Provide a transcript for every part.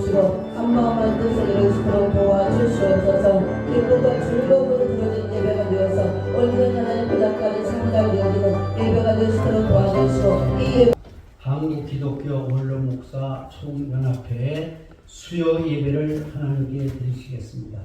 주시고 한마음한 뜻을 이루시도록 도와주시옵소서. 기쁨과 즐거움으로 드려진 예배가 되어서 온전히 하나님 그 앞까지 상달이 여기는 예배가 되시도록 도와주시고 이 예배 한국 기독교 원로 목사 총연합회의 수요 예배를 하나님께 드리시겠습니다.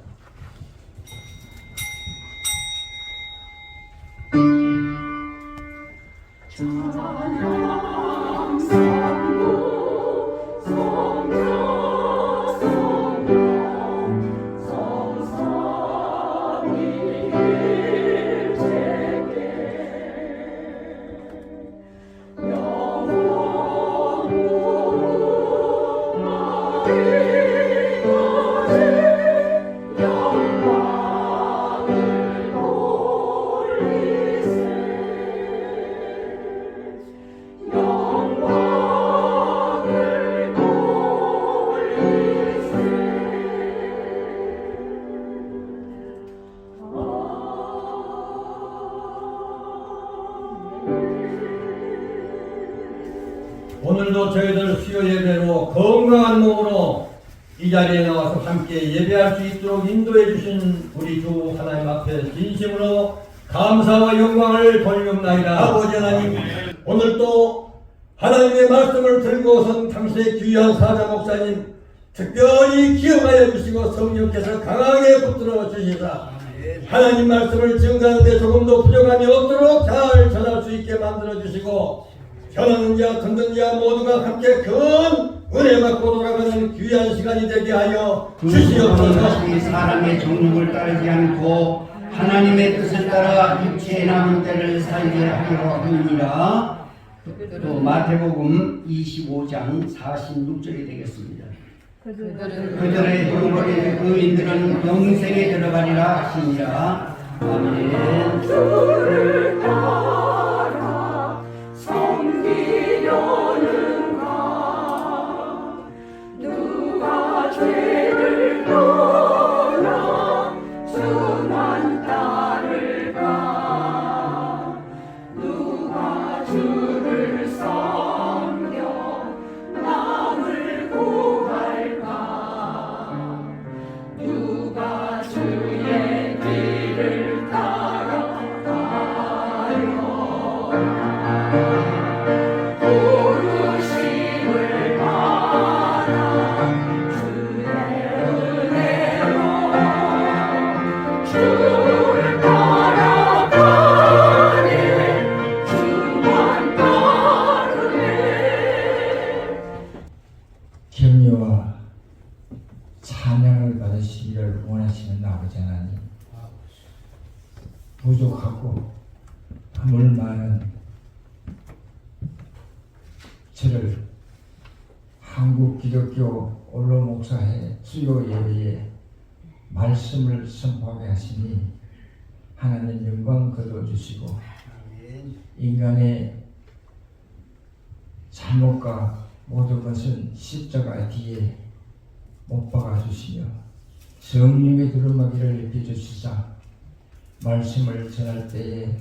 오늘도 저희들 수요 예배로 건강한 몸으로 이 자리에 나와서 함께 예배할 수 있도록 인도해 주신 우리 주 하나님 앞에 진심으로 감사와 영광을 돌리옵나이다. 아버지 하나님, 오늘 또 하나님의 말씀을 들고선 당시의 귀한 사자 목사님 특별히 기억하여 주시고 성령께서 강하게 붙들어 주시사 하나님 말씀을 증거하는데 조금도 부족함이 없도록 잘 전할 수 있게 만들어 주시고 전하는 자 듣는 자 모두가 함께 큰 은혜 받고 돌아가는 귀한 시간이 되게 하여 주시옵소서. 사람의 정욕을 따르지 않고 하나님의 뜻을 따라 육체의 남은 때를 살게 하려 합니다. 또 마태복음 25장 46절이 되겠습니다. 그들의 형벌의 의인들은 영생에 들어가리라 하시니라. 아멘. 주를 따라 섬기려는가 누가 죄를 떠나 주만 따를까 누가 주를 섬겨 남을 구할까 누가 주의 길을 부르심을 받아 주의 은혜로 주를 따라가네 주만 따르네. 격려와 찬양을 받으시기를 원하시는 아버지 하나님, 부족하고 허물 많은 저를 한국 기독교 원로 목사회 수요 예배에 말씀을 선포하게 하시니 하나님 영광 거둬주시고 인간의 잘못과 모든 것은 십자가 뒤에 못 박아주시며 성령의 두루마기를 입혀주시자 말씀을 전할 때에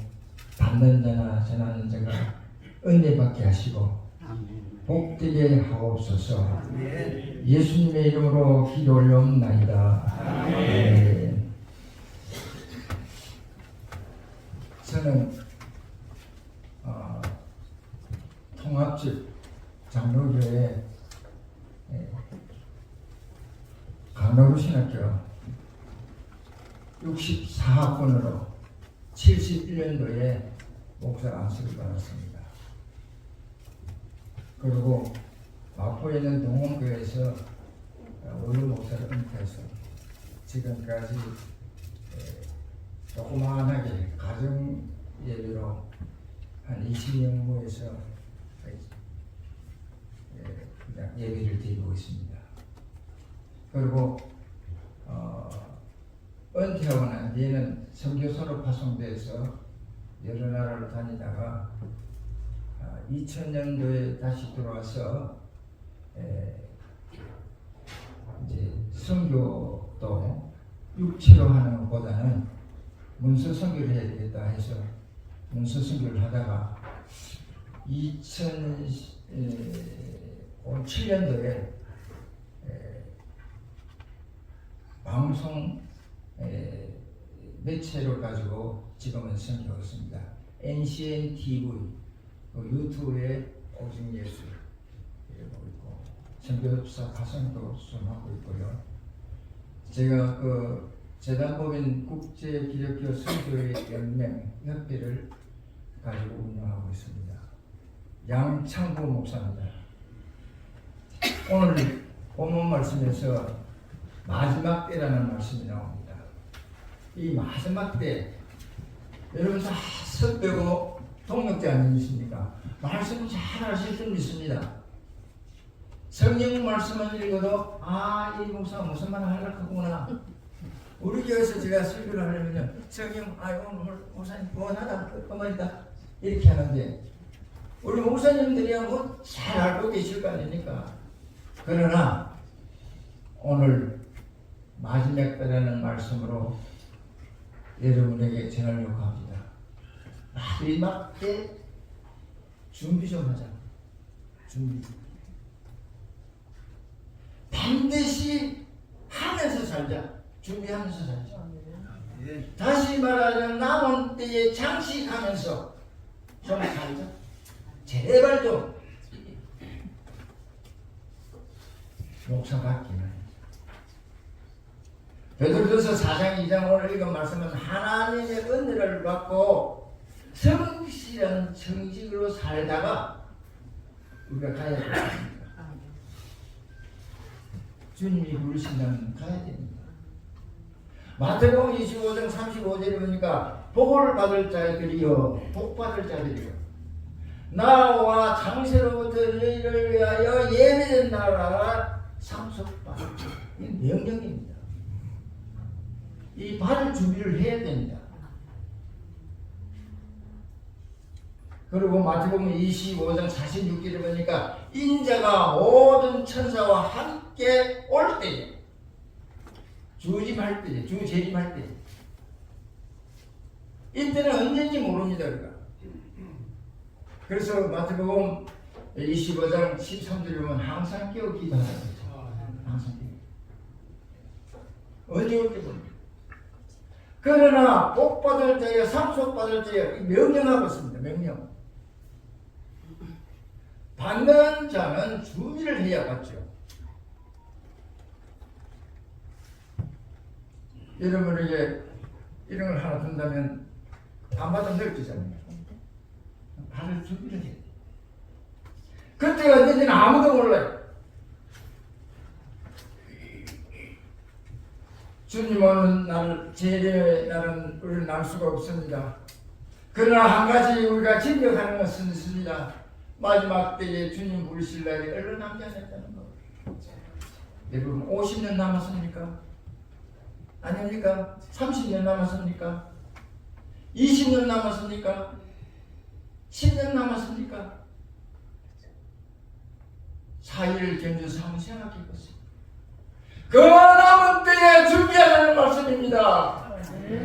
받는 자나 전하는 자가 은혜받게 하시고 복되게 하옵소서. 예수님의 이름으로 기도 올려옵나이다. 아멘. 저는 통합집 장로교회 강로신학교 64학번으로 71년도에 목사 안수를 받았습니다. 그리고 마포에 있는 동원교회에서 원로 목사를 은퇴해서 지금까지 조그마하게 가정 예배로 한 20년 모여서 그냥 예배를 드리고 있습니다. 그리고 은퇴하고 난 뒤에는 선교사로 파송돼서 여러 나라를 다니다가 2000년도에 다시 들어와서 이제 선교도 육체로 하는 것보다는 문서 선교를 해야 되겠다 해서 문서 선교를 하다가 2007년도에 방송 매체를 가지고 지금은 선교하고 있습니다. NCN TV, 유튜브에 오직 예수 이러고 있고 선교사 가성도 수행하고 있고요. 제가 재단법인 국제기독교 선교회 연맹 협회를 가지고 운영하고 있습니다. 양창구 목사입니다. 오늘 본문 말씀에서 마지막 때라는 말씀이 나옵니다. 이 마지막 때, 여러분 다 섭되고 동력자 아니십니까? 말씀 잘 하실 줄 믿습니다. 성경 말씀을 읽어도 이 목사가 무슨 말을 하려고 하구나. 우리 교회에서 제가 설교를 하려면요, 성경 오늘 목사님 원하다 그 말이다 이렇게 하는데, 우리 목사님들이야 뭐 잘 알고 계실 거 아닙니까? 그러나 오늘 마지막 때라는 말씀으로 여러분에게 전하려고 합니다. 마지막 때 준비 좀 하자. 준비. 반드시 하면서 살자. 준비하면서 살자. 다시 말하자면 남은 때에 장식하면서 좀 살자. 제발 좀 목사 같기는. 베드로전서 4장 2장 오늘 읽은 말씀은 하나님의 은혜를 받고 성실한 정직으로 살다가 우리가 가야 됩니다. 주님이 부르신다면 가야 됩니다. 마태복음 25장 35절에 보니까 복을 받을 자들이여 복 받을 자들이여 나와 장세로부터 너희를 위하여 예비된 나라가 상속받을 이 명령입니다. 이 받을 준비를 해야 됩니다. 그리고 마태복음 25장 46절에 보니까 인자가 모든 천사와 함께 올 때에 주재림할 때 이때는 언제인지 모릅니다. 우리가. 그래서 마태복음 25장 13절에 보면 항상 깨어 기도하라. 항상 깨어. 언제 올지 모릅니다. 그러나 복 받을 때에 상속 받을 때에 명령하고 있습니다. 명령. 받는 자는 준비를 해야 받죠. 여러분에게 이런 걸 하나 든다면 안 받으면 늙지잖아요. 받을 준비를 해야 돼. 그때가 언제인지는 아무도 몰라요. 주님 오는 날, 재림의 날은 우리는 알 수가 없습니다. 그러나 한 가지 우리가 기억하는 것은 있습니다. 마지막 때에 주님 부르실 날이 얼마 남지 않았다는 것. 여러분 50년 남았습니까? 아닙니까? 30년 남았습니까? 20년 남았습니까? 10년 남았습니까? 4일 견뎌서 한번 생각해 보세요. 그 남은 때에 준비하라는 말씀입니다.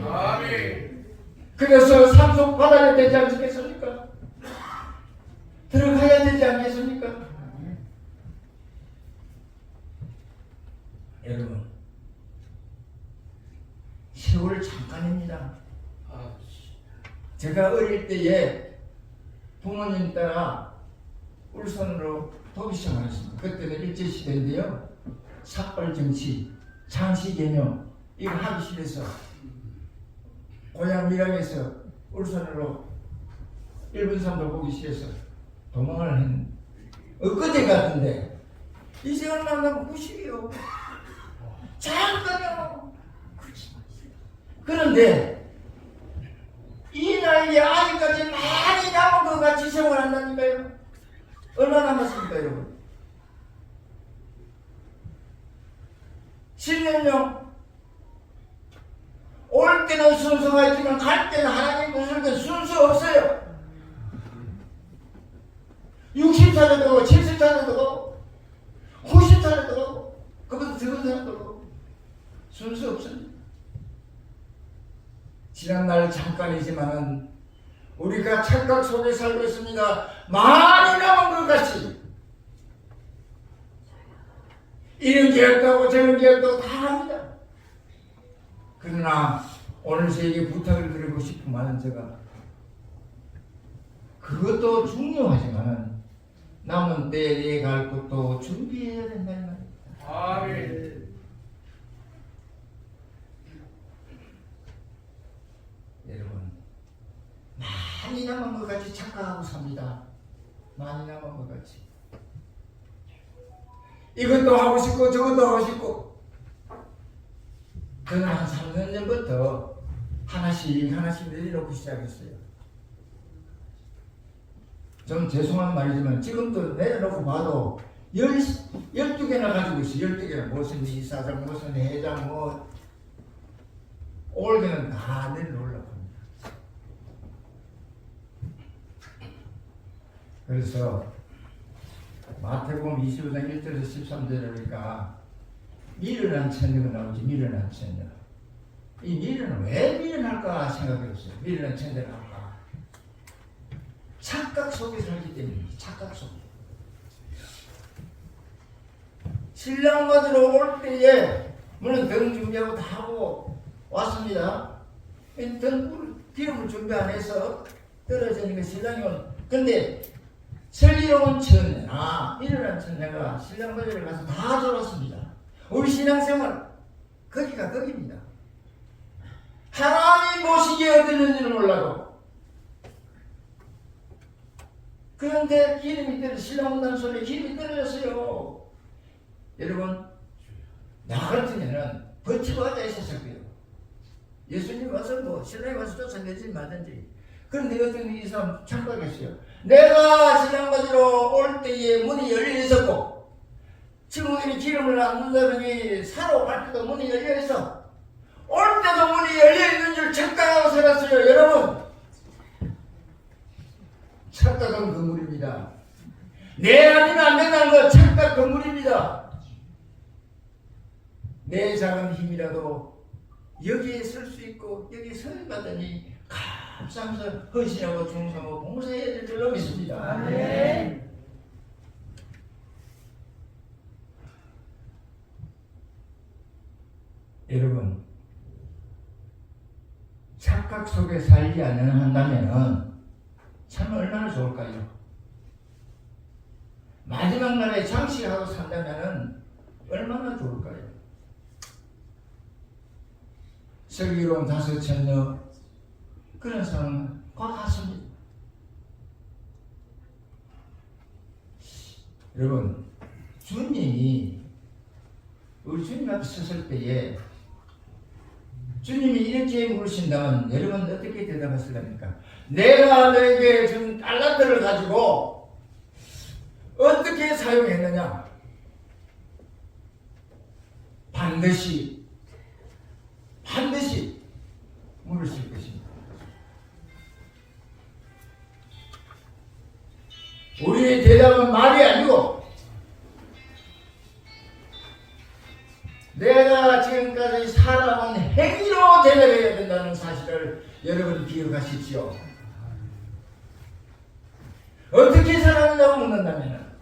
아멘. 그래서 상속 받아야 되지 않겠습니까? 들어가야 되지 않겠습니까? 여러분, 세월 잠깐입니다. 제가 어릴 때에 부모님 따라 울산으로 도비생활 했습니다. 그때는 일제시대인데요. 삭발정치, 장시개명 이거 하기 싫어서 고향 밀양에서 울산으로 일본 사람들 보기 싫어서 도망을 했는데 엊그제 같은데 이제 얼마 남은 90이요. 잠깐요. 그런데 이 나이에 아직까지 많이 남은 것 같이 생활한다니까요. 얼마 남았습니까 여러분? 10년요. 올 때는 순서가 있지만 갈 때는 하나님 부를 때 순서 없어요. 60살에도 가고 70살에도 가고 90살에도 가고 그보다 적은 사람도 가고 순서 없습니다. 지난날 잠깐이지만은 우리가 착각 속에 살고 있습니다. 많이 남은 것 같이 이런 계획도 하고 저런 계획도 다 합니다. 그러나 오늘 저에게 부탁을 드리고 싶으면 제가 그것도 중요하지만은 남은 때에 갈 곳도 준비해야 된다는 말입니다. 아멘. 여러분 많이 남은 것 같이 착각하고 삽니다. 많이 남은 것 같이 이것도 하고 싶고 저것도 하고 싶고 저는 한 3년 전부터 하나씩 내려놓고 시작했어요. 좀 죄송한 말이지만 지금도 내려놓고 봐도 12개나 가지고 있어요. 12개나 무슨 이사장 무슨 회장 뭐 올해는 다 내려놓으려고 합니다. 그래서 마태복음 25장 1절에서 13절이니까 미련한 처녀가 나오지. 미련한 처녀. 이 미련은 왜 미련할까 생각해보세요. 미련한 처녀가 나올까? 착각 속에 살기 때문에. 착각 속에. 신랑 맞으러 올 때에 물론 등 준비하고 다 하고 왔습니다. 등 기름을 준비 안 해서 떨어지는 게 신랑이 온. 근데 슬기로운 처녀나 미련한 처녀가 신랑 맞으러 가서 다 졸았습니다. 우리 신앙생활 거기가 거기입니다. 하나님 보시기에 어디는지는 몰라도 그런데 기름이 떨어져 신랑 온다는 소리에 기름이 떨어졌어요. 여러분 나 같으면은 버티고 하자 했었을 거예요. 예수님 와서 뭐 신랑이 와서 쫓아내지 말든지. 그런데 어떤 이 사람 착각했어요. 내가 신랑 받으러 올 때에 문이 열려 있었고 친구들이 기름을 안 넣는다는 게 사러 갈 때도 문이 열려 있어. 올 때도 문이 열려 있는 줄 착각하고 살았어요. 여러분 착각은 건물입니다. 내 아니면 안 된다는 거 착각 건물입니다. 내 작은 힘이라도 여기에 설 수 있고 여기에 설 받으니 감사하면서 헌신하고 충성하고 봉사해야 될 줄로 믿습니다. 아멘. 여러분 착각 속에 살지 않는다면 참 얼마나 좋을까요? 마지막 날에 장식하고 산다면 얼마나 좋을까요? 슬기로운 다섯 처녀 그런 사람은 과 같습니다. 여러분 주님이 우리 주님 앞에 섰을 때에 주님이 이렇게 물으신다면 여러분 어떻게 대답하실랍니까? 내가 너에게 준 달란트를 가지고 어떻게 사용했느냐? 반드시 물으실 것입니다. 우리의 대답은 말이 아니고 내가 지금까지 살아온 행위로 대답해야 된다는 사실을 여러분이 기억하십시오. 어떻게 살았느냐고 묻는다면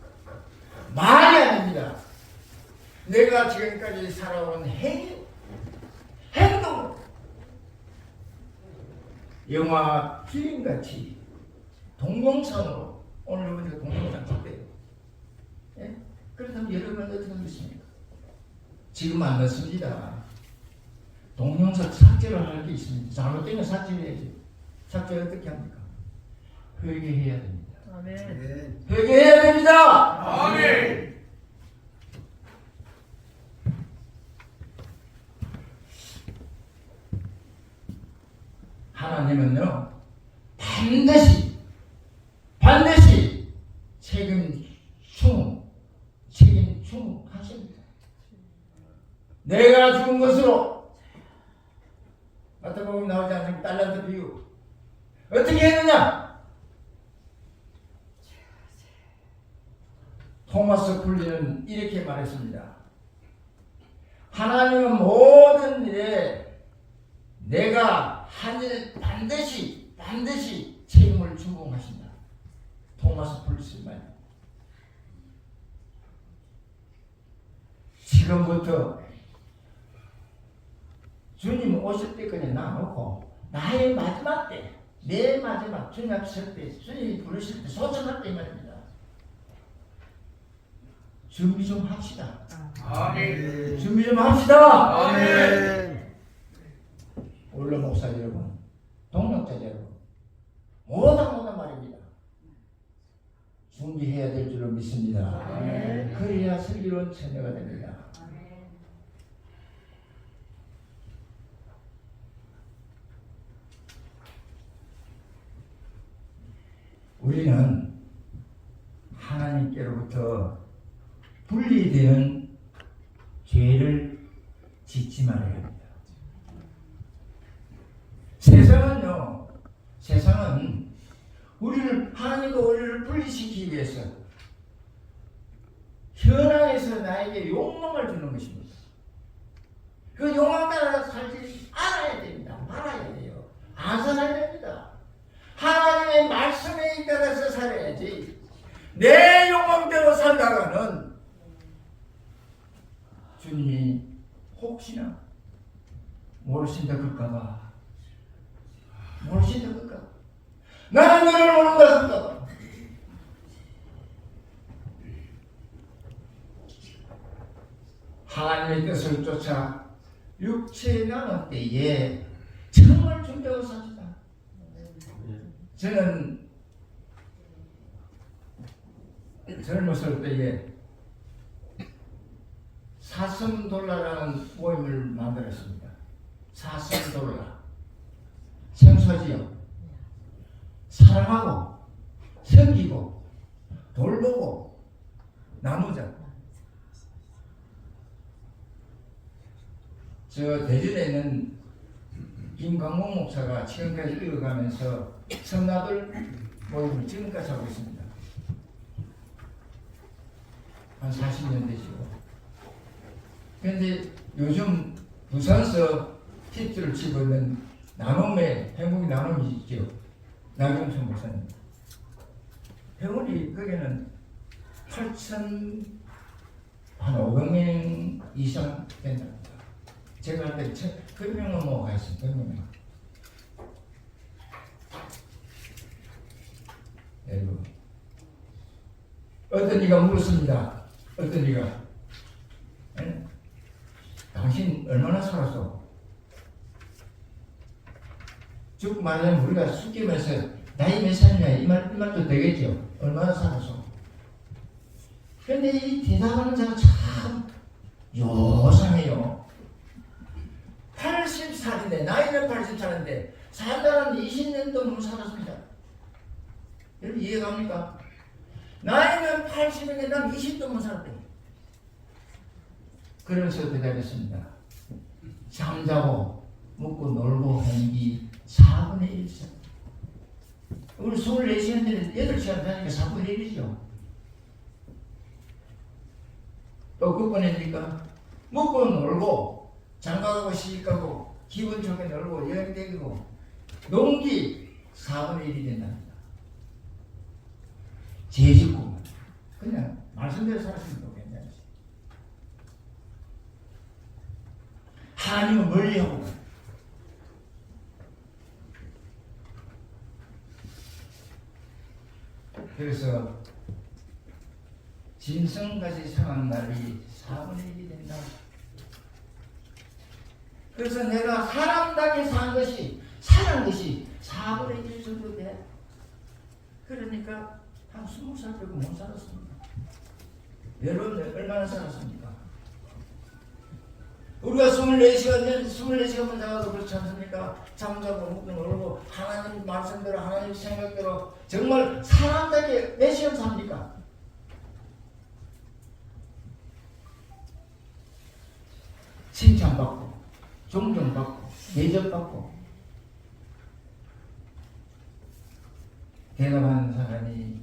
말이 아닙니다. 내가 지금까지 살아온 행동 영화 필름같이 동영상으로 오늘 우리가 동영상 찍대요. 예? 그렇다면 여러분은 어떻게 하겠습니까? 지금 안 넣습니다. 동영상 삭제를 할 게 있습니다. 잘못되면 삭제해야지. 삭제 어떻게 합니까? 회개해야 됩니다. 아멘. 회개해야 됩니다. 아멘. 하나님은요 반드시 책임 충하십니다. 내가 죽은 것으로 마태복음 나오지 않는 달란트 비유 어떻게 했느냐? 토마스 쿨리는 이렇게 말했습니다. 하나님은 모든 일에 내가 한 일 반드시 책임을 준공하신다. 토마스 쿨리의 말. 지금부터 주님 오실 때까지 놔놓고 나의 마지막 때, 내 마지막 주님 앞에 설 때, 주님이 부르실 때 소천할 때 이 말입니다. 준비 좀 합시다. 아멘. 준비 좀 합시다. 아멘. 원로 목사 여러분, 동역자 여러분, 모든 말입니다. 준비해야 될 줄로 믿습니다. 그래야 슬기로운 처녀가 됩니다. 우리는 하나님께로부터 분리되는 죄를 짓지 말아야 합니다. 세상은 하나님과 우리를 분리시키기 위해서 현황에서 나에게 욕망을 주는 것입니다. 그 욕망 따라 살지 알아야 됩니다. 말아야 돼요. 안 살아야 됩니다. 하나님의 말씀에 따라서 살아야지. 내 욕망대로 살다가는 주님이 혹시나 모르신다 그럴까봐, 모르신다 그럴까봐, 나는 너를 모른다 그럴까봐. 하나님의 뜻을 쫓아 육체에 남은 때에 정말 준비하고 삽시다. 저는 젊었을 때에 사슴돌라라는 모임을 만들었습니다. 사슴돌라. 청소지요. 사랑하고 섬기고 돌보고 나누자. 저 대전에 있는 김광목 목사가 지금까지 이어가면서 성나들 모임을 지금까지 하고 있습니다. 한 40년 되시고. 그런데 요즘 부산서 팁들을 치고 있는 나눔의 행복의 나눔이 있죠. 나경천 목사님. 회원이 거기는 8,500명 이상 된답니다. 제가 할 때 100명은 뭐 가 있습니다. 100명. 여러분, 어떤 이가 물었습니다. 어떤 이가, 당신 얼마나 살았어? 쭉 말하면 우리가 숙기면서 나이 몇 살이냐 이 말도 되겠죠. 얼마나 살았어? 그런데 이 대답하는 자가 참 요상해요. 80살인데, 나이는 80살인데 살다는 20년 동안 살았습니다. 여러분 이해갑니까? 나이는 80인데 난 20동안 살았대. 그러면서 대답했습니다. 잠자고 먹고 놀고 하는 게 4분의 1이죠. 우리 24시간 전에 8시간 자니까 4분의 1이죠. 또 그뿐입니까? 먹고 놀고 장가가고 시집가고 기분 좋게 놀고 여행 다니고 농기 4분의 1이 된답니다. 죄짓고 그냥 말씀대로 살았으면 괜찮지. 하나님은 멀리하고 그래서 짐승같이 상한 날이 4분의 1이 된다. 그래서 내가 사람답게 산 것이 사는 것이 4분의 1 정도 돼. 그러니까 한 20살 빼고 못 살았습니다. 여러분 얼마나 살았습니까? 우리가 24시간만 자가도 그렇지 않습니까? 잠자고 먹고 놀고 하나님 말씀대로 하나님 생각대로 정말 사람답게 몇 시간 삽니까? 칭찬받고 존경받고 대접받고 대답하는 사람이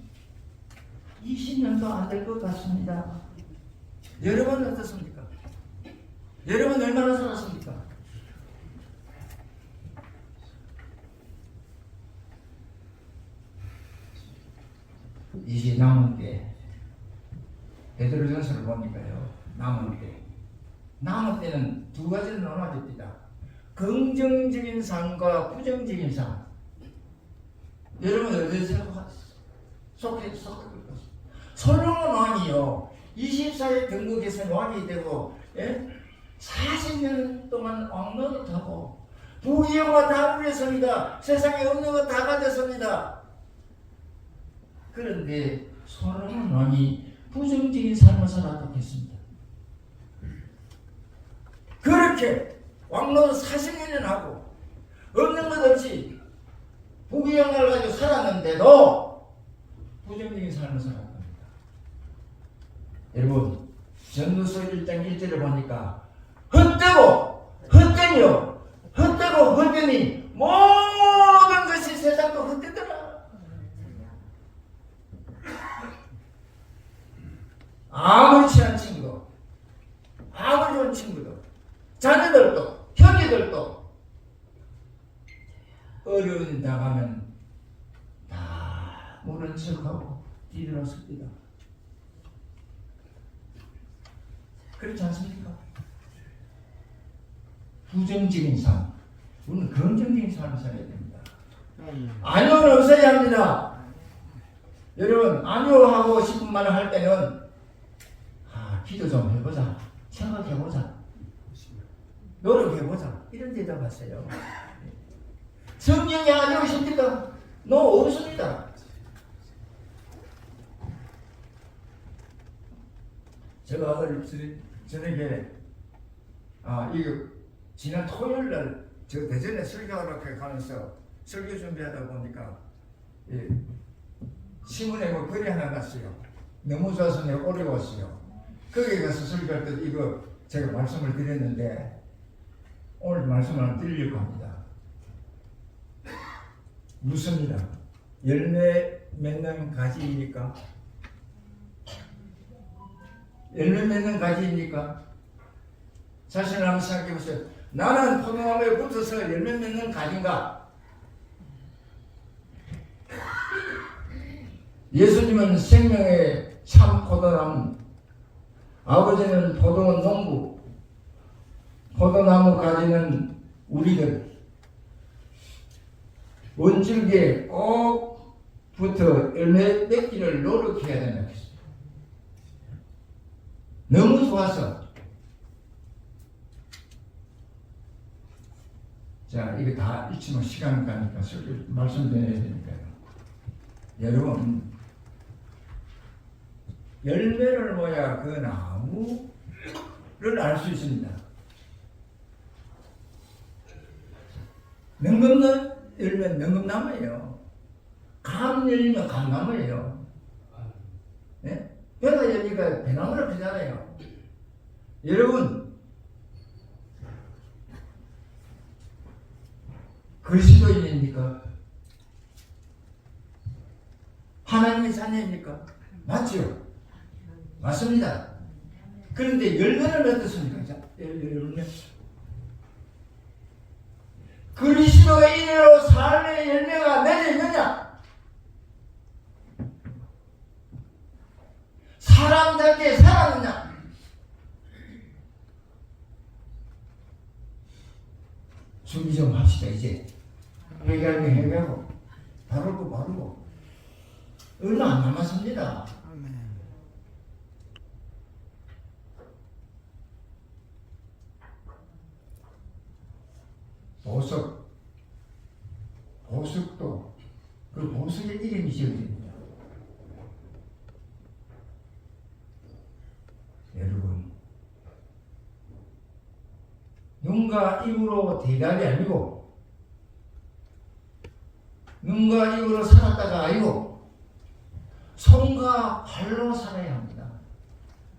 20년도 안 될 것 같습니다. 여러분은 어떻습니까? 여러분 얼마나 살았습니까? 이제 남은 때 베드로전서를 보니까요. 남은 때는 두 가지로 나눠집니다. 긍정적인 삶과 부정적인 삶. 여러분 어디서 속해 있습니다. 솔로몬 왕이요 24에 등극해서 왕이 되고 40년 동안 왕노릇하고 부귀영화 다 누렸습니다. 세상에 없는 거 다 가졌습니다. 그런데 솔로몬 왕이 부정적인 삶을 살아갔겠습니다. 그렇게 왕노릇 40년을 하고 없는 것 없이 부귀영화를 가지고 살았는데도 부정적인 삶을 살았답니다. 여러분 전도서 1장 1절을 보니까 헛되고 헛되며 헛되고 헛되니 모든 것이 세상도 헛되더라. 아무리 친한 친구도 아무리 좋은 친구도 자녀들도 형제들도 어려운 일 당하면 다 모른 척하고 뒤돌아섭니다. 그렇지 않습니까? 부정적인 삶, 우리는 긍정적인 삶을 살아야 됩니다. 안요는 없어야 합니다. 여러분 안요하고 싶은 말을 할 때는 기도 좀 해보자, 생각해보자, 노력해보자 이런 대답하세요. 성경이 안요 있습니까? 없습니다. 제가 저녁에 이거 지난 토요일날 저 대전에 설교하러 가면서 설교 준비하다 보니까 신문에 글이 하나 났어요. 너무 좋아서 내가 어려웠어요. 거기에 가서 설교할 때 이거 제가 말씀을 드렸는데 오늘 말씀을 드리려고 합니다. 묻습니다. 열매 맺는 가지입니까? 열매 맺는 가지입니까? 자신을 한번 생각해 보세요. 나는 포도나무에 붙어서 열매 맺는 가지인가? 예수님은 생명의 참 포도나무, 아버지는 포도 농부, 포도나무 가지는 우리들. 원줄기에 꼭 붙어 열매 맺기를 노력해야 된다. 너무 좋아서. 자, 이거 다 잊지만 시간 가니까 말씀드려야 되니까요. 여러분, 열매를 모야 그 나무를 알 수 있습니다. 능금는 열매는 능금나무예요. 감 열리면 감나무예요. 네? 배가 열리니까 배나무를 피잖아요. 여러분, 그리스도인입니까? 하나님의 자녀입니까? 맞죠? 맞습니다. 그런데 열매를 어떻습니까? 열매. 그리스도인으로 삶의 열매가 맺어 있느냐? 사람답게 살았느냐? 준비 좀 합시다. 이제 회개할 때 회개하고 바르고 얼마 안 남았습니다. 보석도 그 보석의 이름이 지어집니다. 여러분, 눈과 입으로 대답이 아니고 눈과 입으로 살았다가 아니고 손과 발로 살아야 합니다.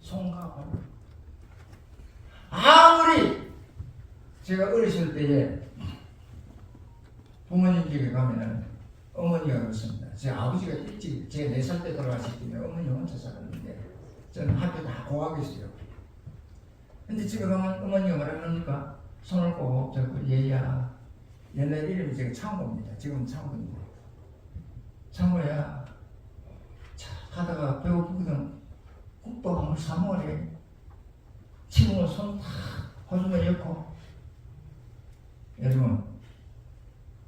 손과 발로. 아무리 제가 어렸을 때에 부모님 집에 가면은 어머니가 그렇습니다. 제 아버지가 일찍 제가 4살 때 돌아가셨기 때문에 어머니 혼자 살았는데 저는 학교 다 고학했어요. 근데 집에 가면 어머니가 뭐라 그럽니까? 손을 꼭 잡고 얘야. 옛날 이름이 제가 창모입니다. 지금 창모입니다. 창모야. 자, 가다가 배고프거든. 국밥 한번 사 먹으래. 지금은 손 다 호주머니 엮고 여러분,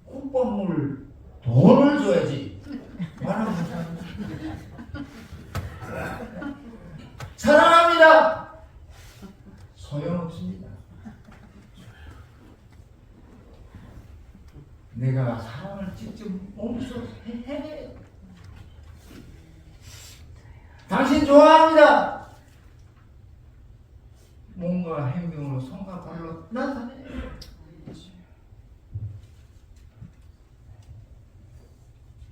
국밥물 돈을 줘야지. 사랑합니다. 소용없습니다. 내가 사랑을 직접 몸소 해. 당신 좋아합니다. 뭔가 행동으로 손과 발로 나타내.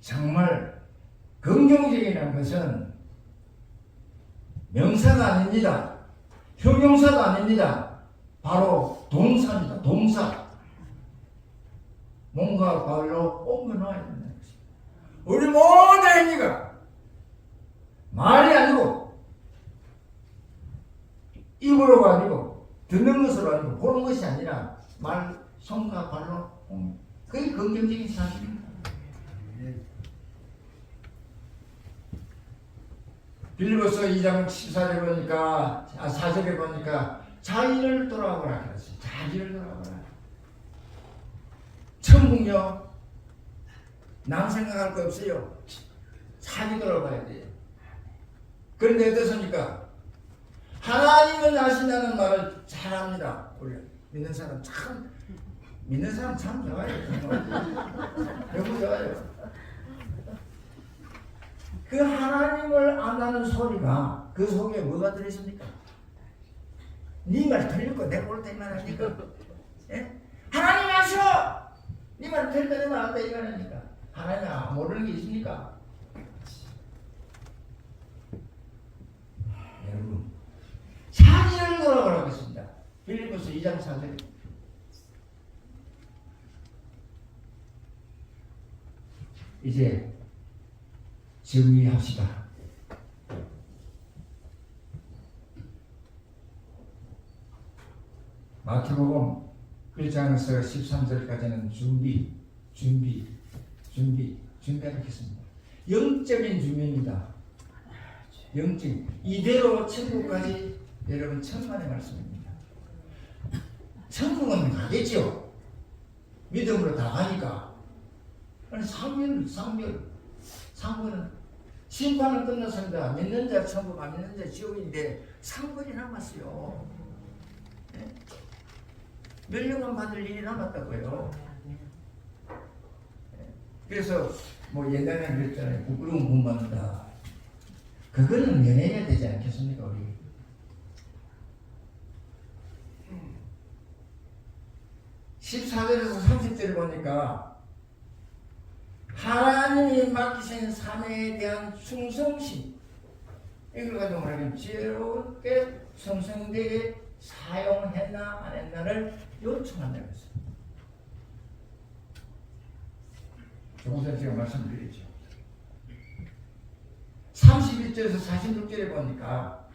정말 긍정적이라는 것은 명사가 아닙니다. 형용사도 아닙니다. 바로 동사입니다. 동사. 뭔가 발로 옮겨놔야 된다는 것입니다. 우리 모든 행위가 말이 아니고 입으로가 아니고 듣는 것으로 아니고 보는 것이 아니라 말, 손과 발로 옮겨. 그게 긍정적인 사실입니다. 빌립보서 2장 14절에 보니까 4절에 보니까 자기를 돌아보라 그랬어요. 자기를 돌아보라. 천국요 남 생각할 거 없어요. 자기 돌아봐야 돼요. 그런데 어떻습니까? 하나님은 아신다는 말을 잘합니다. 우리 믿는 사람 참 좋아요. 너무 좋아요. 그 하나님을 안다는 소리가 그 속에 뭐가 들어있습니까? 네 말 틀리고 내가 올 때만 하니까. 예? 하나님 아셔! 네 말 틀리고 내가 안 돼, 이거 하니까. 하나님 모르는 게 있습니까? 여러분, 자기를 돌아보라고 했습니다. 빌립보서 2장 4절. 이제 정리합시다. 마태복음 1장에서 13절까지는 준비하겠습니다. 영적인 준비입니다. 영적. 이대로 천국까지 여러분 천만의 말씀입니다. 천국은 가겠죠. 믿음으로 다 가니까. 상벌은 심판은 끝났습니다. 믿는 자 천국, 안 믿는 자 지옥인데 상벌이 남았어요. 네? 멸령만 받을 일이 남았다고요. 네. 그래서 뭐 옛날에 그랬잖아요. 부끄러운 본받는다. 그거는 면해야 되지 않겠습니까, 우리? 음. 14절에서 30절을 보니까 하나님이 맡기신 사명에 대한 충성심, 이걸 가지고 말하면 지혜롭게 성성되게 사용했나 안 했나를 요청한다고 했어요. 조금 전에 제가 말씀드렸죠. 31절에서 46절에 보니까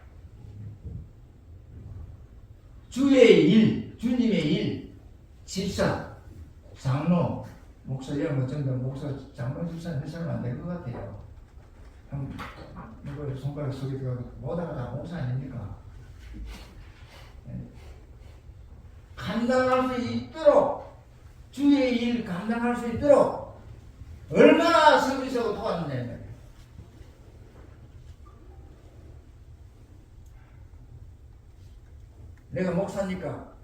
주의 일, 주님의 일, 집사, 장로, 목사 이런 것 정도 목사, 장로, 집사 몇 사람 안 될 것 같아요. 이거 손가락 속에 들어가서 뭐다가 다 목사 아닙니까? 감당할 수 있도록 주의 일 감당할 수 있도록 얼마나 서비스하고 도왔느냐. 내가 목사니까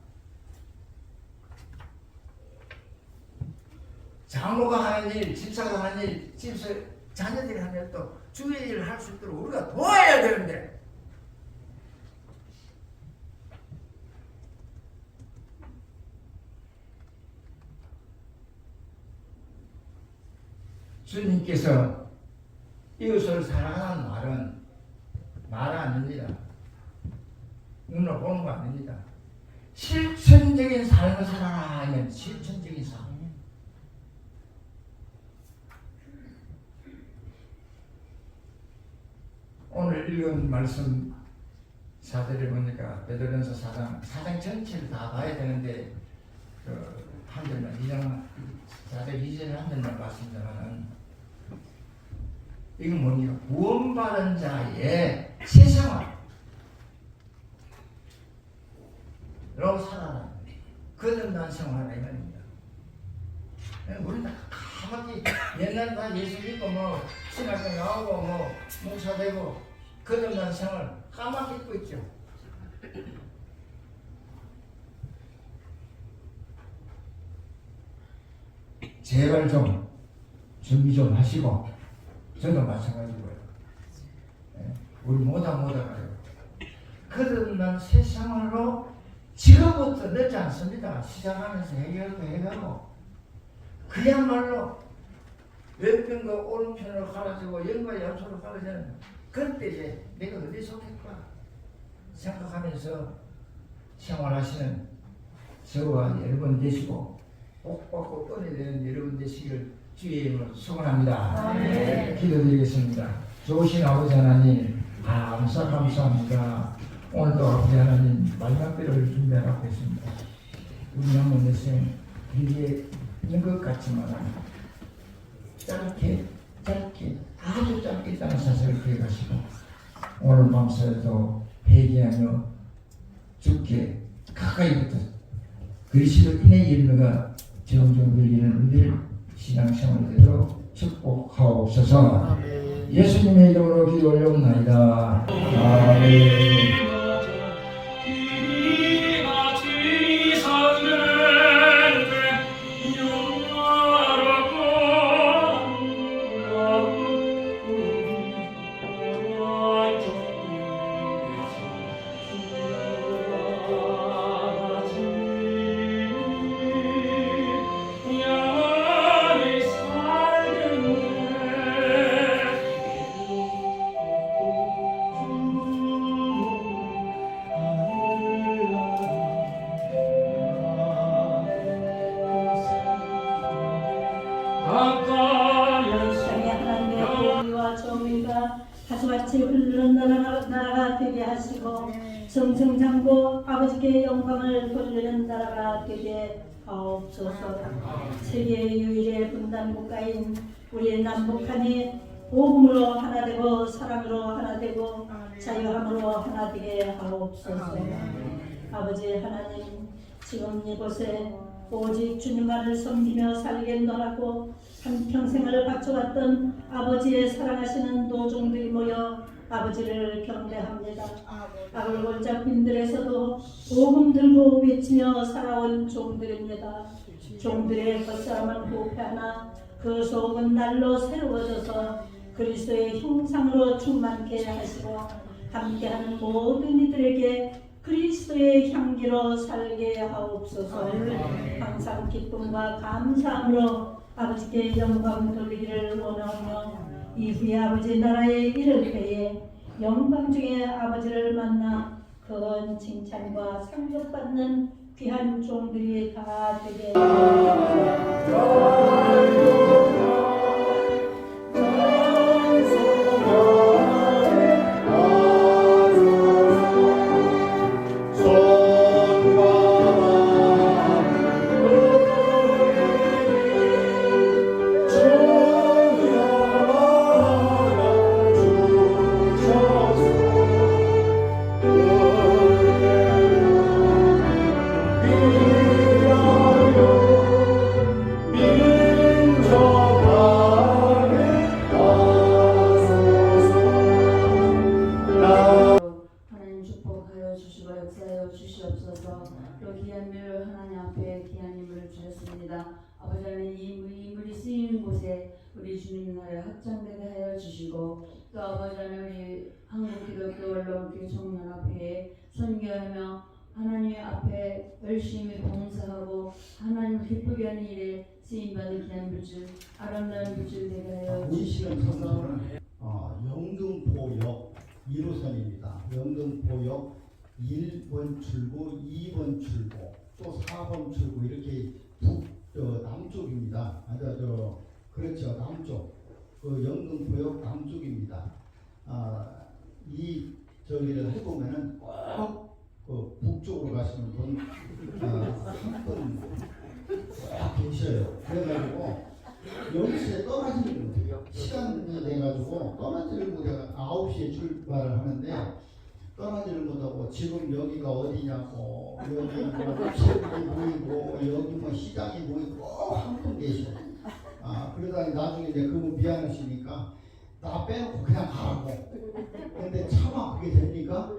장로가 하는 일, 집사가 하는 일, 집사 자녀들이 하는 일도 주의 일을 할 수 있도록 우리가 도와야 되는데 주님께서 이웃을 사랑하는 말은 말 아닙니다. 눈으로 보는 거 아닙니다. 실천적인 삶을 살아라 하면 실천적인 삶. 오늘 읽은 말씀 4절에 보니까 베드로전서 4장 전체를 다 봐야 되는데 한 절만 4절 2절에 한 절만 봤습니다만은 이건 뭡니까? 구원받은 자의 세상을 로 살아라. 거듭난 생활을 이 말입니다. 우리 다 까맣게 옛날 다 예수 믿고 뭐 신학교 나오고 뭐 목사되고 거듭난 생활 까맣게 입고 있죠. 제발 좀 준비 좀 하시고 저도 마찬가지고요. 우리 못하가요. 거듭난 세상으로 지금부터 늦지 않습니다. 시작하면서 해가고 그야말로 왼편과 오른편으로 갈라지고 영과 양쪽으로 갈라지는 그때 이제 내가 어디 속했구나 생각하면서 생활하시는 저와 여러분 되시고 복 받고 은혜 되는 여러분 되시길 주의 이름으로 축원합니다. 기도드리겠습니다. 좋으신 아버지 하나님 감사합니다. 오늘도 아버지 하나님 마지막 때를 준비하고 있습니다. 우리 영혼 내생 길게 있는 것 같지만 짧게 아주 짧게 있다는 사실을 기억하시고 오늘 밤새도 회개하며 죽게 가까이부터 그리스도 인의 열매가 점점 열리는 우리들 신앙생활 되도록 축복하옵소서. 예수님의 이름으로 기도 올려옵나이다. 아멘. 자기 하나님의 공의와 정의가 다시같이 흘러나가는 나라가 되게 하시고 성성장고 아버지께 영광을 돌리는 나라가 되게 하옵소서. 세계 유일의 분단 국가인 우리 남북한이 복음으로 하나 되고 사랑으로 하나 되고 자유함으로 하나 되게 하옵소서. 아버지 하나님 지금 이곳에 오직 주님만을 섬기며 살겠노라고 한평생을 바쳐왔던 아버지의 사랑하시는 도종들이 모여 아버지를 경배합니다. 아글골짝 빈들에서도 복음 들고 외치며 살아온 종들입니다. 종들의 겉사람은 부패하나 그 속은 날로 새로워져서 그리스도의 형상으로 충만케 하시고 함께하는 모든 이들에게 그리스도의 향기로 살게 하옵소서. 항상 기쁨과 감사함으로 아버지께 영광 돌리기를 원하며 이후에 아버지 나라에 이를 때에 영광 중에 아버지를 만나 큰 칭찬과 상급받는 귀한 종들이 다 되게 하나님 축복하여 주시고 역사하여 주시옵소서. 또 귀한 물 하나님 앞에 귀한 인물을 주셨습니다. 아버지 하나님 이 인물이 쓰이는 곳에 우리 주님 나라에 확장되게 하여 주시고 또 아버지 하나님 우리 한국기독교 언론교 청년합회에 선교하며 하나님 앞에 열심히 봉사하고 하나님 기쁘게 하는 일에 쓰임받은 귀한 물질 아름다운 물질 되게 하여 주시옵소서. 영등포역 1호선입니다. 영등포역 1번 출구, 2번 출구, 또 4번 출구 이렇게 남쪽입니다. 그렇죠. 남쪽. 그 영등포역 남쪽입니다. 이 저기를 해보면은 꼭 북쪽으로 가시는 분 한 분 계셔요. 그래가지고 여기서 떠나지를 못해요. 시간이 돼가지고 떠나지를 못해요. 9시에 출발을 하는데 떠나지를 못하고 지금 여기가 어디냐고 여기 뭐 체육이 보이고 여기 뭐 시장이 보이고 한 분 계셔. 그러다니 나중에 이제 그분 미안하시니까 나 빼놓고 그냥 가라고. 근데 차마 그게 됩니까?